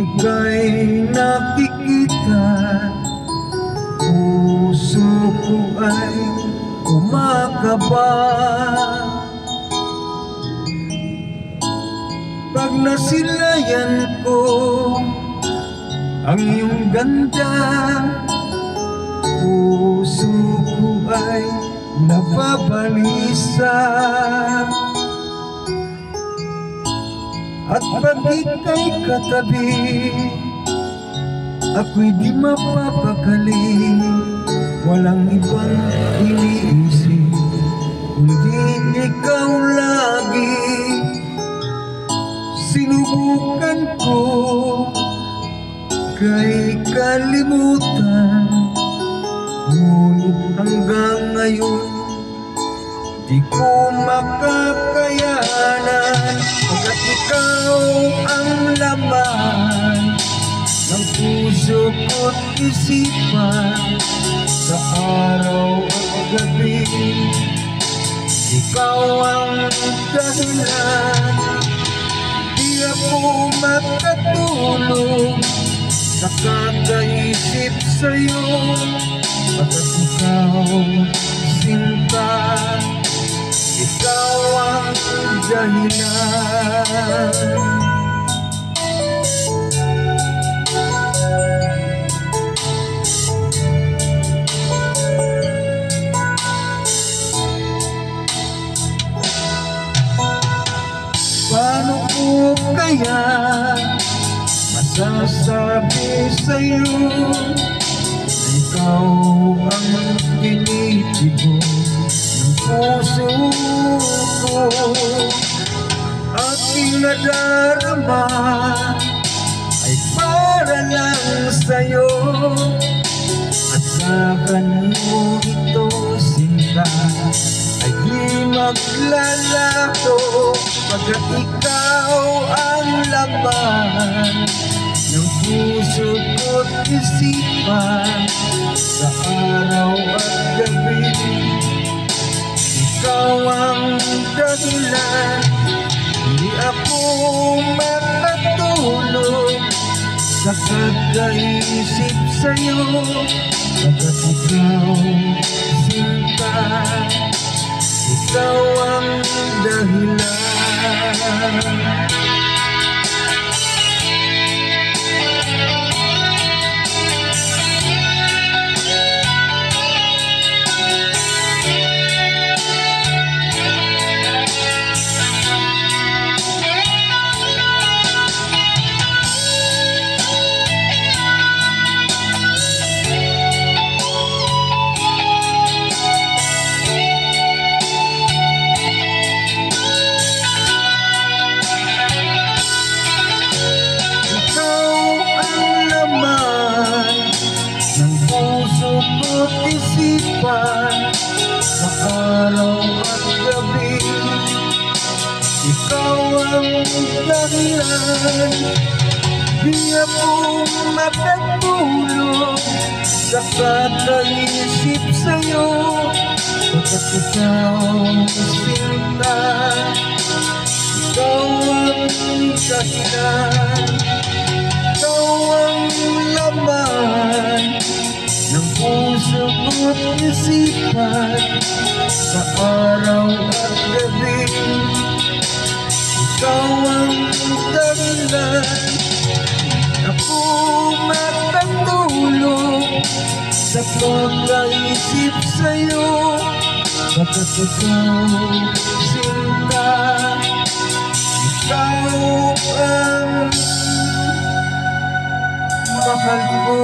ika'y nakikita, puso ko ay kumakaba. Pag nasilayan ko ang iyong ganda, puso ko ay nababalisa. At pag ika'y katabi, ako'y di mapapakali. Walang ibang iniisip kundi ikaw lagi. Sinubukan ko kay kalimutan, ngunit hanggang ngayon di ko makakayanan. Pagkat ikaw ang laman ng puso ko't isipan, sa araw at gabi ikaw ang dahilan. Di ako makatulog sa kakaisip sa'yo, pagkat ikaw sinta, ikaw ang dahilan. Paano ko kaya masasabi sa'yo na ikaw ang tinitibo ng puso ko? Aking nadarama ay para lang sa'yo, at sa ganun ito sinta ay di maglalaho. Pagkat ikaw ang laman ng puso ko't isipan, sa araw at gabi ikaw ang dahilan. Di ako makatulog sa kakaisip sa'yo, pagkat ikaw sinta, ikaw ang dahilan. Isipan, sa araw at gabi ikaw ang dahilan. Di ako makatulog sa kakaisip sa'yo, pagkat ikaw sinta, ikaw ang dahilan. Ikaw ang laman ng puso ko't isipan, sa araw at gabi ikaw ang dahilan. Ako makatulog sa pagkaisip sa'yo, pagkat ikaw sinta, ikaw ang mahal ko.